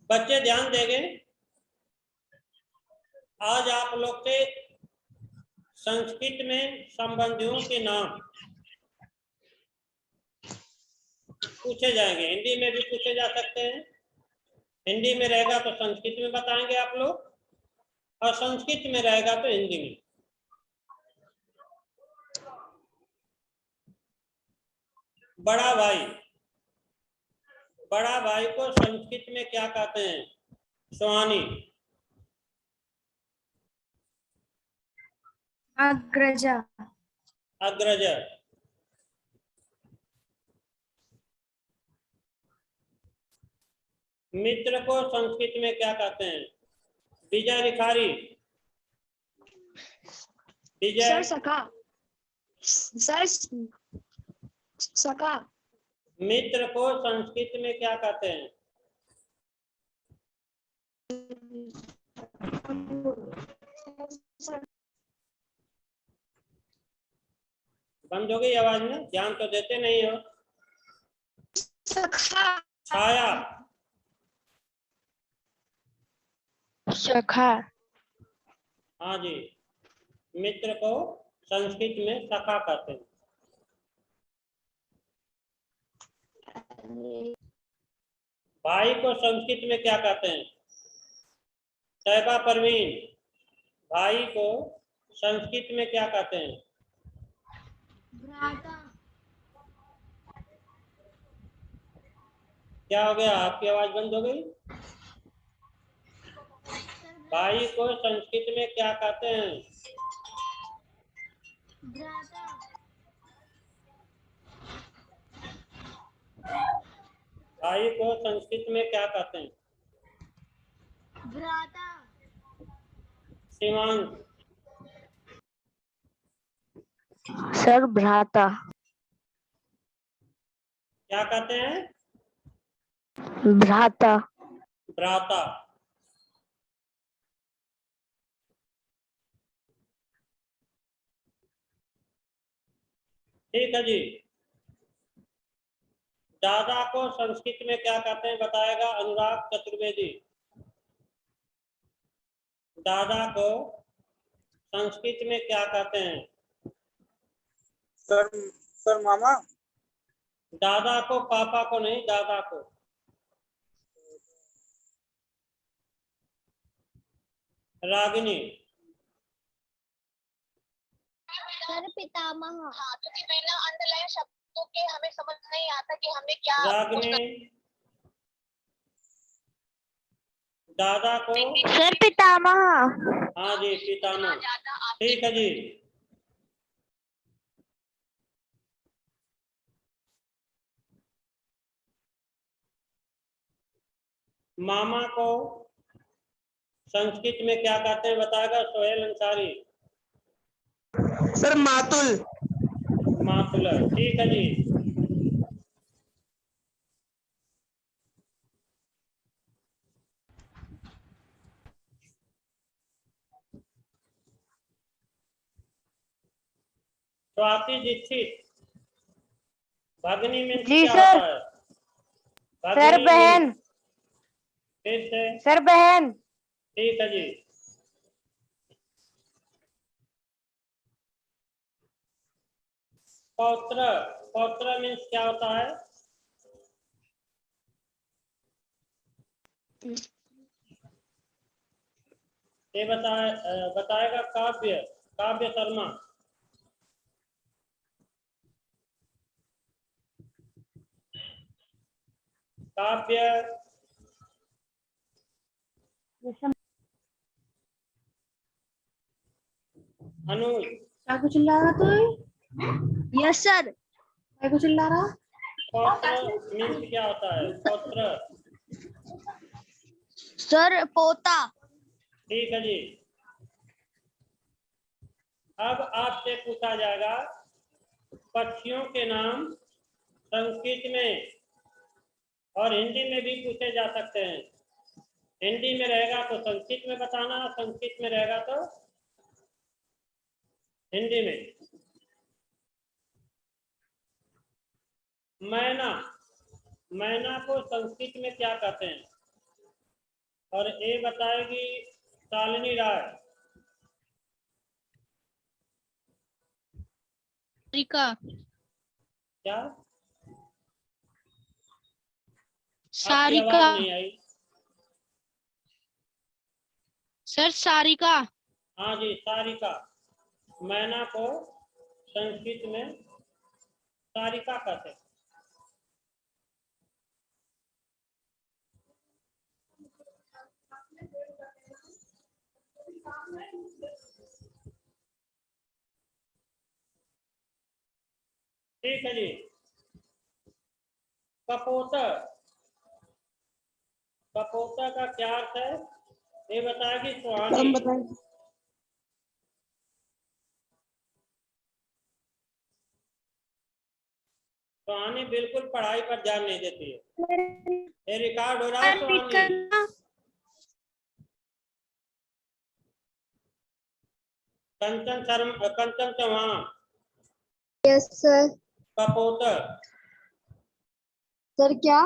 बच्चे ध्यान देंगे, आज आप लोग से संस्कृत में संबंधियों के नाम पूछे जाएंगे। हिंदी में भी पूछे जा सकते हैं। हिंदी में रहेगा तो संस्कृत में बताएंगे आप लोग, और संस्कृत में रहेगा तो हिंदी में। बड़ा भाई, बड़ा भाई को संस्कृत में क्या कहते हैं? सुहानी। अग्रज। अग्रज। मित्र को संस्कृत में क्या कहते हैं? विजय रिखारी। विजय। सर सखा। सर सखा। मित्र को संस्कृत में क्या कहते हैं? बंद हो गई आवाज में, ध्यान तो देते नहीं हो। सखा। छाया। सखा। हाँ जी, मित्र को संस्कृत में सखा कहते हैं। भाई को संस्कृत में क्या कहते हैं? तैयबा परवीन, भाई को संस्कृत में क्या कहते हैं? भ्राता। क्या हो गया, आपकी आवाज बंद हो गई? भाई को संस्कृत में क्या कहते हैं? भ्राता। भाई को संस्कृत में क्या कहते हैं? भ्राता। शिवांश। सर भ्राता। क्या कहते हैं? भ्राता। भ्राता। ठीक है जी। दादा को संस्कृत में क्या कहते हैं बताएगा अनुराग चतुर्वेदी। दादा को संस्कृत में क्या कहते हैं? सर मामा। दादा को, पापा को नहीं, दादा को। रागिनी। सर पितामह। हाँ, क्योंकि बिना अंडरलाइन शब्दों के हमें समझ नहीं आता कि हमें क्या। रागिनी। दादा को। सर पितामह। हाँ जी, पितामह। ठीक है जी। मामा को संस्कृत में क्या कहते हैं बताएगा सोहेल अंसारी। सर मातुल। मातुल। ठीक है जी। स्वाति दीक्षित, भगनी में जी क्या सर। होता है? सर भगनी बहन। फिर से। सर बहन। ठीक है जी। पौत्र, पौत्र मीन्स क्या होता है? ये बताएगा काव्य, काव्य शर्मा। काव्य। अनुज। क्या कुछ चिल्ला रहा तू? Yes sir. क्या कुछ चिल्ला रहा? पौत्र मीन्स क्या होता है? पौत्र। सर पोता। ठीक है जी। अब आपसे पूछा जाएगा पक्षियों के नाम संस्कृत में और हिंदी में भी पूछे जा सकते हैं। हिंदी में रहेगा तो संस्कृत में बताना, संस्कृत में रहेगा तो हिंदी में। मैना, मैना को संस्कृत में क्या कहते हैं? और ए बताएगी शालिनी राय। सारिका। क्या? आपकी सारिका। आवाज नहीं आई। सर सारिका। हाँ जी, सारिका। मैना को संस्कृत में सारिका कहते हैं। ठीक है जी। कपोतर, कपोतर का क्या अर्थ है? ये बताएगी सुहानी। सुहानी बिल्कुल पढ़ाई पर ध्यान नहीं देती है। ये रिकॉर्ड हो रहा है सुहानी। कंचन शर्मा, कंचन चौहान। Yes sir. कपोतर। सर क्या?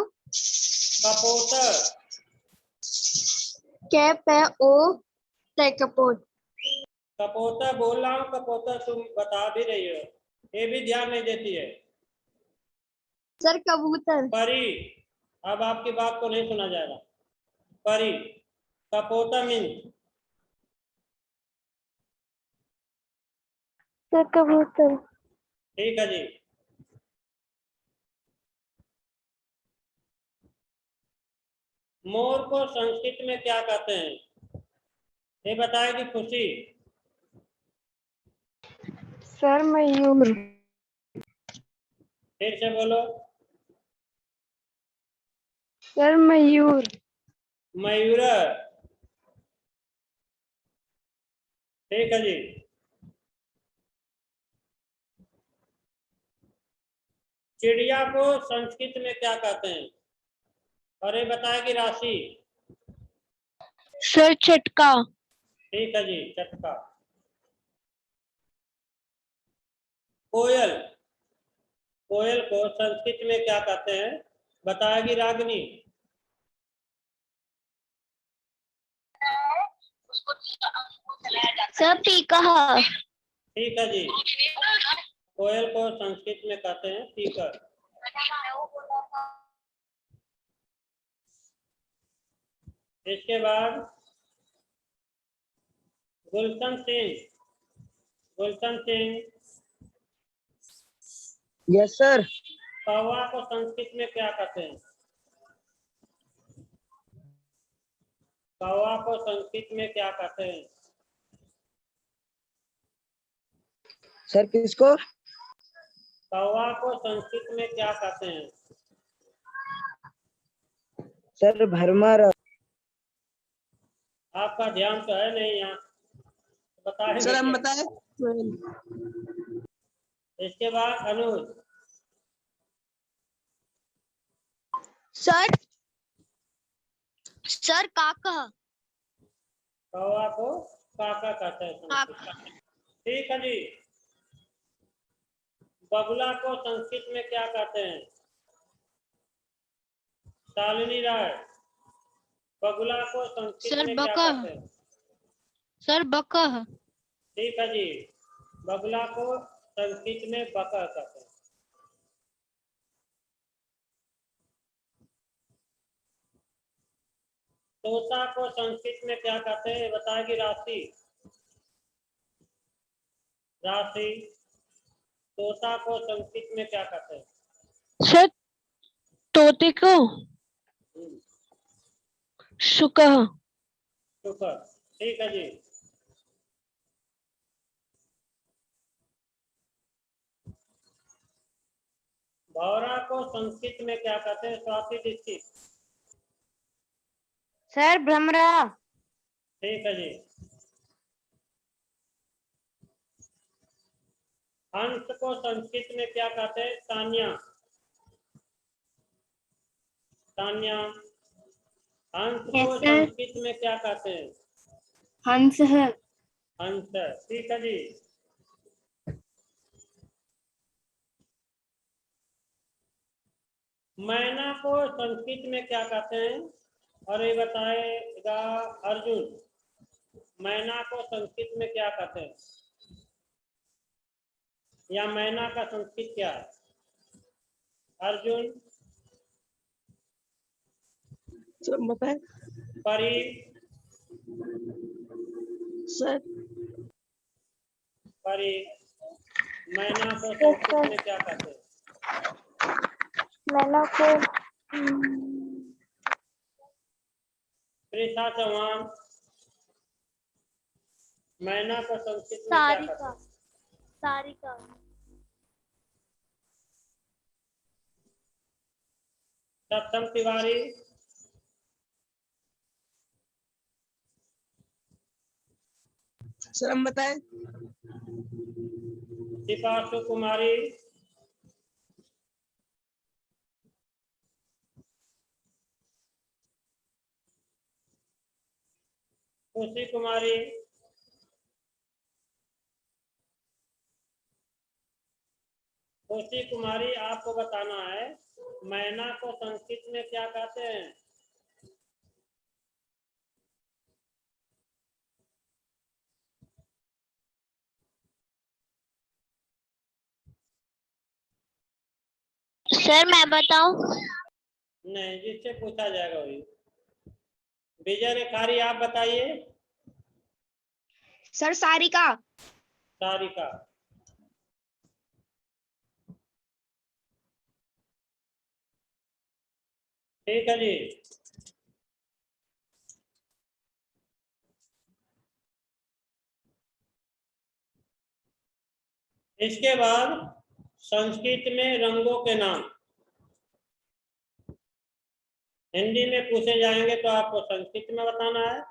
कपोतर। कैप है ओ कपोत। कपोतर बोल रहा हूँ, कपोतर तुम बता भी रही हो, ये भी ध्यान नहीं देती है। सर कबूतर। परी, अब आपकी बात को नहीं सुना जाएगा। परी। कपोतर मीन्स सर कबूतर। ठीक है जी। मोर को संस्कृत में क्या कहते हैं? ये बताएगी खुशी। सर मयूर। फिर से बोलो। सर मयूर। मयूर। ठीक है जी। चिड़िया को संस्कृत में क्या कहते हैं? और ये बताएगी राशि। सर चटका। ठीक है जी, चटका। कोयल, कोयल को संस्कृत में क्या कहते हैं? बताएगी रागिनी। उसको चलाया जाता सर पीका। ठीक है जी। कोयल को संस्कृत में कहते हैं पीकर। इसके बाद गुलशन सिंह। गुलशन सिंह, यस सर। कौवा को संस्कृत में क्या कहते हैं? कौवा को संस्कृत में क्या कहते हैं? सर किसको? कौवा को संस्कृत में क्या कहते हैं? सर भरमार। आपका ध्यान तो है नहीं यहाँ, बताएंगे सर हम क्या? बताए। इसके बाद अनुज। सर सर काका। कौवा को काका कहते हैं संस्कृत में। ठीक है जी। बगुला को संस्कृत में क्या कहते हैं? शालिनी राय। बगुला को संस्कृत सर में क्या बका। कहते हैं? सर बका। ठीक है जी। बगुला को संस्कृत में बका कहते हैं। तोता को संस्कृत में क्या कहते हैं? बताएगी राशि। राशि। तोता को संस्कृत में क्या कहते हैं? सर तोते को शुक। शुक्र। ठीक है जी। भौरा को संस्कृत में क्या कहते हैं? स्वाति दीक्षित। सर भ्रमरा। ठीक है जी। हंस को संस्कृत में क्या कहते हैं? तान्या। तान्या। हंस को Yes, sir. संस्कृत में क्या कहते हैं? हंस है। हंस। ठीक है जी। मैना को संस्कृत में क्या कहते हैं? और ये बताएगा अर्जुन, मैना को संस्कृत में क्या कहते हैं, या मैना का संस्कृत क्या है? अर्जुन। सर बताएं। परी। सर परी, मैना को संस्कृत में क्या कहते हैं? मैना को प्रेषा चौहान, मैना को संस्कृत में क्या कहते हैं? सारिका। सप्तम तिवारी। सर हम बताएं। दीपाशु कुमारी। खुशी कुमारी। खुशी कुमारी, आपको बताना है मैना को संस्कृत में क्या कहते हैं? सर मैं बताऊं? नहीं, जिससे पूछा जाएगा वही। विजय रेखारी, आप बताइए। सर सारिका। सारिका। ठीक है जी। इसके बाद संस्कृत में रंगों के नाम हिंदी में पूछे जाएंगे तो आपको संस्कृत में बताना है,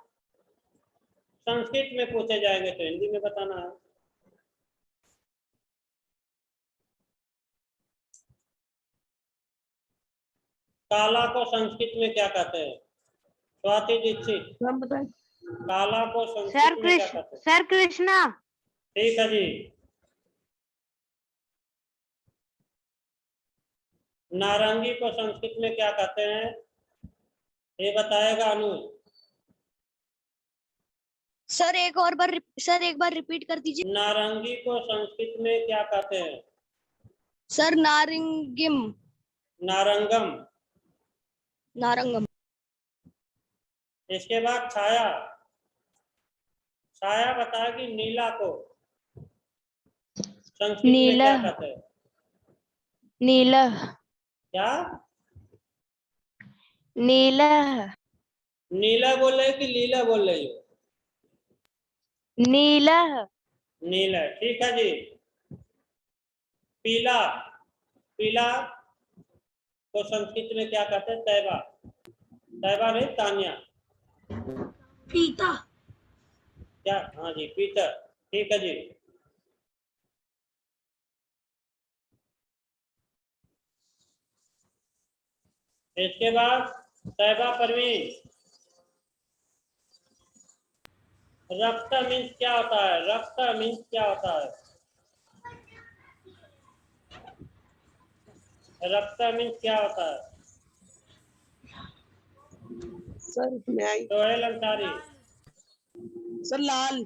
संस्कृत में पूछे जाएंगे तो हिंदी में बताना है। काला को संस्कृत में क्या कहते हैं? स्वाति दीक्षित। हम बताएं। काला को संस्कृत में क्या कहते हैं? सर कृष्णा। ठीक है जी। नारंगी को संस्कृत में क्या कहते हैं? ये बताएगा अनुज। सर एक बार रिपीट कर दीजिए। नारंगी को संस्कृत में क्या कहते हैं? सर नारंगिम। नारंगम। नारंगम। इसके बाद छाया। छाया बताएगी नीला को संस्कृत में नीला। क्या कहते हैं? नीला। क्या? नीला। नीला बोल रहे कि लीला बोल रही हो? नीला। नीला, ठीक है जी। पीला। पीला को संस्कृत में क्या कहते हैं? तैबा। तैबा नहीं, तानिया। पीता। क्या? हाँ जी, पीतर। ठीक है जी। इसके बाद तैबा परवीन, रक्त मीन्स क्या होता है? रक्त मीन्स क्या होता है? रक्त मीन्स क्या होता है? सर इसमें आई। सोहेल अंसारी। सर लाल।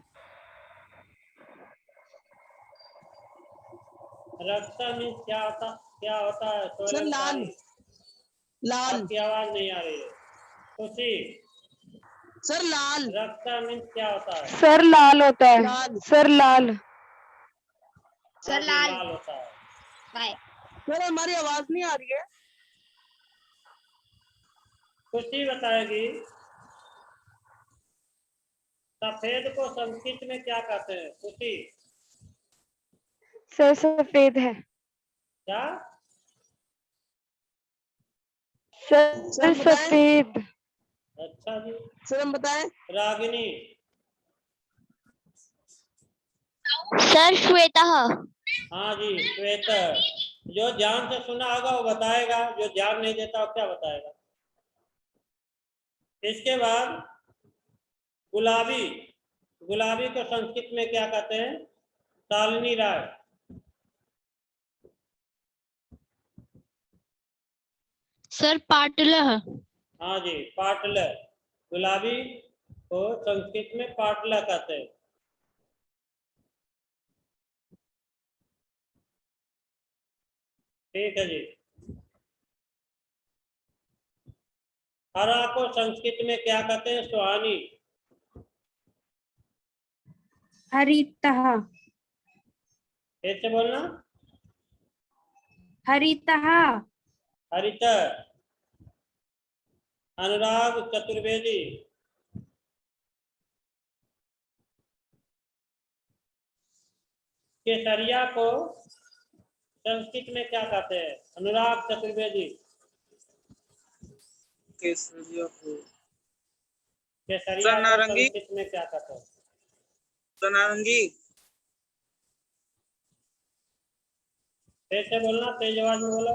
रक्त मीन्स क्या होता है? सोहेल सर लाल। अंसारी। लाल। आपकी आवाज नहीं आ रही है। खुशी। सर लाल। रक्त मीन्स क्या होता है? सर लाल होता है। लाल। सर लाल। हाँ जी, लाल होता है। बाय। सर हमारी आवाज नहीं आ रही है। खुशी बताएगी सफेद को संस्कृत में क्या कहते हैं? खुशी। सर सफेद है। क्या? सर बताएं। सफेद। अच्छा जी। सर हम बताएं। रागिनी। सर श्वेता। हाँ जी, श्वेतर। जो ध्यान से सुना होगा वो बताएगा, जो ध्यान नहीं देता वो क्या बताएगा। इसके बाद गुलाबी। गुलाबी को संस्कृत में क्या कहते हैं? शालिनी राय। सर पाटलः। हाँ जी, पाटल। गुलाबी को संस्कृत में पाटला कहते हैं। ठीक है जी। हरा को संस्कृत में क्या कहते हैं? सुहानी। हरितः। फिर से बोलना। हरितः। हरित। अनुराग चतुर्वेदी। केसरिया को संस्कृत में क्या कहते हैं? अनुराग चतुर्वेदी। केसरिया को केसरिया को नारंगी। संस्कृत में क्या कहते हैं? नारंगी। फिर से बोलना, तेज आवाज में बोलो।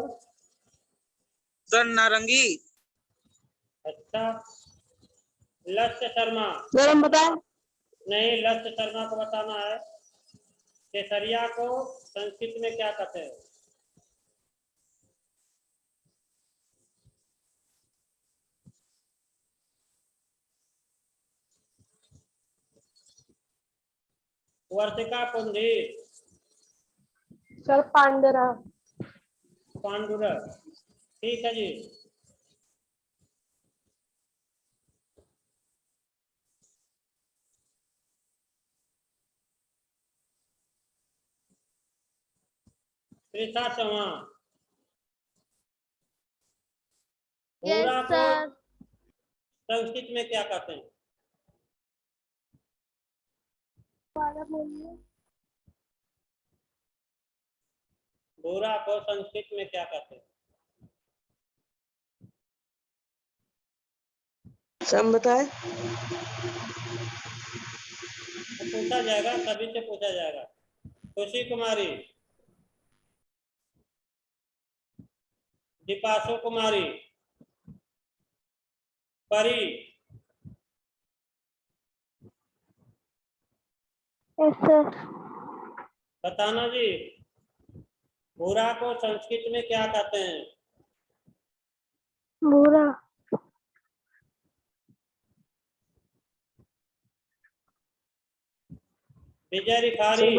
सर नारंगी। अच्छा। लक्ष्य शर्मा। सर हम बताएं। नहीं, लक्ष्य शर्मा को बताना है। केसरिया को संस्कृत में क्या कहते हैं? वर्तिका कुंदीर। सर पांडुरा। पांडुरा। ठीक है जी। त्रिषा चौहान। भूरा को संस्कृत में क्या कहते हैं? भूरा को संस्कृत में क्या कहते हैं? सर हम बताएं। पूछा जाएगा, सभी से पूछा जाएगा। खुशी कुमारी। दीपाशु कुमारी। परी। बताना जी। भूरा को संस्कृत में क्या कहते हैं? भूरा। विजय रिखारी।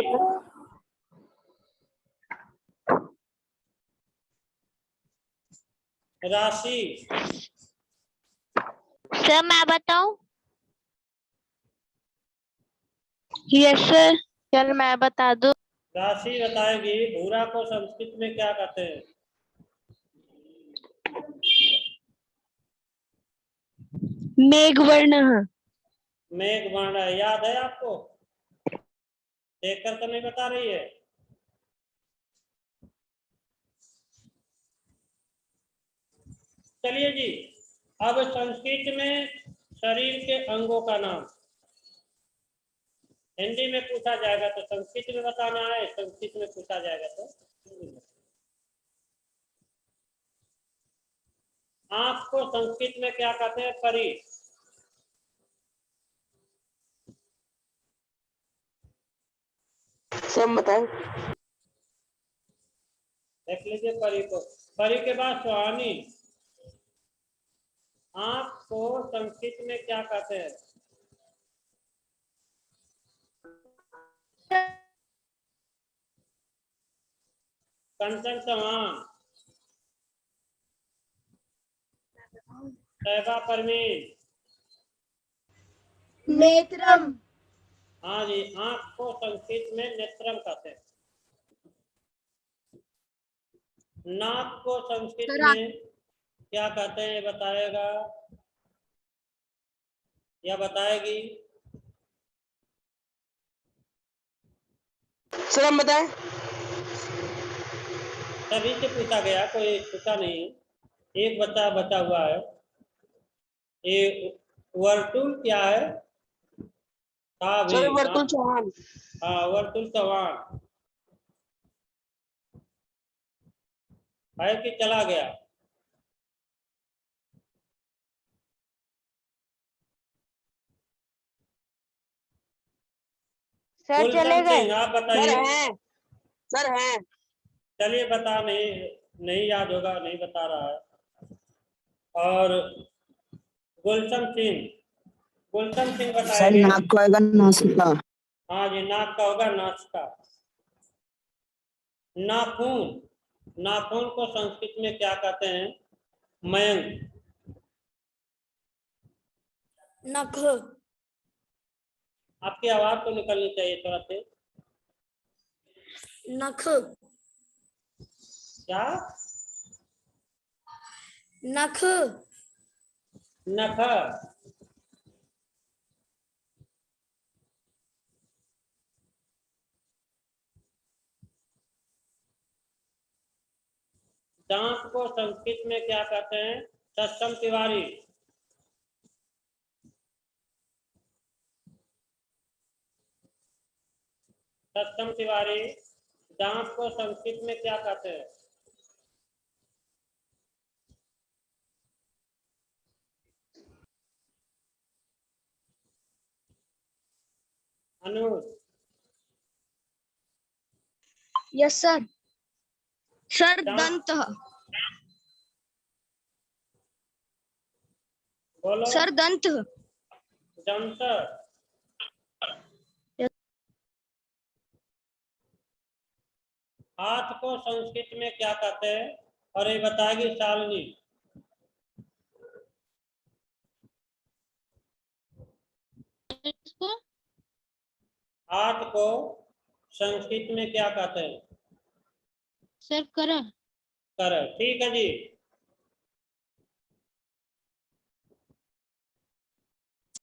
राशि। सर मैं बताऊं? Yes sir. चल मैं बता दूं। राशि बताएगी भूरा को संस्कृत में क्या कहते हैं? मेघवर्ण। मेघ वर्ण। याद है आपको? देखकर तो नहीं बता रही है। चलिए जी, अब संस्कृत में शरीर के अंगों का नाम हिंदी में पूछा जाएगा तो संस्कृत में बताना है, संस्कृत में पूछा जाएगा तो हिंदी में। आंख को संस्कृत में क्या कहते हैं? परी। सर हम बताएं। देख लीजिए परी को। परी के बाद सुहानी। आंख को संस्कृत में क्या कहते हैं? कंचन चौहान। तैयबा परवीन। नेत्रम। हाँ जी, आंख को संस्कृत में नेत्रम कहते हैं। नाक को संस्कृत में क्या कहते हैं? ये बताएगा या बताएगी? सर हम बताएं। सभी से पूछा गया, कोई छूटा नहीं। एक बच्चा बचा हुआ है। ये वर्तुल क्या है? था भी। सर वर्तुल चौहान। हाँ, वर्तुल चौहान है कि चला गया? सर चले गुलशन गए। सिंह, आप सर बताइए। हैं। सर हैं। चलिए बता, नहीं नहीं याद होगा, नहीं बता रहा है। और गुलशन सिंह सर बताएंगे। नाक को आएगा नासिका। हाँ जी, नाक का होगा नासिका। नाखून को संस्कृत में क्या कहते हैं? मयंक। नख। आपकी आवाज तो निकलनी चाहिए थोड़ा से। नख। क्या? नख। नख। दांत को संस्कृत में क्या कहते हैं? सक्षम तिवारी। सक्षम तिवारी, दांत को संस्कृत में क्या कहते हैं? अनुज। Yes sir. सर दंत। बोलो। सर दंत। दंत। हाथ को संस्कृत में क्या कहते हैं? और ये बताएगी शालिनी। हाथ को संस्कृत में क्या कहते हैं? सर कर। कर। ठीक है जी।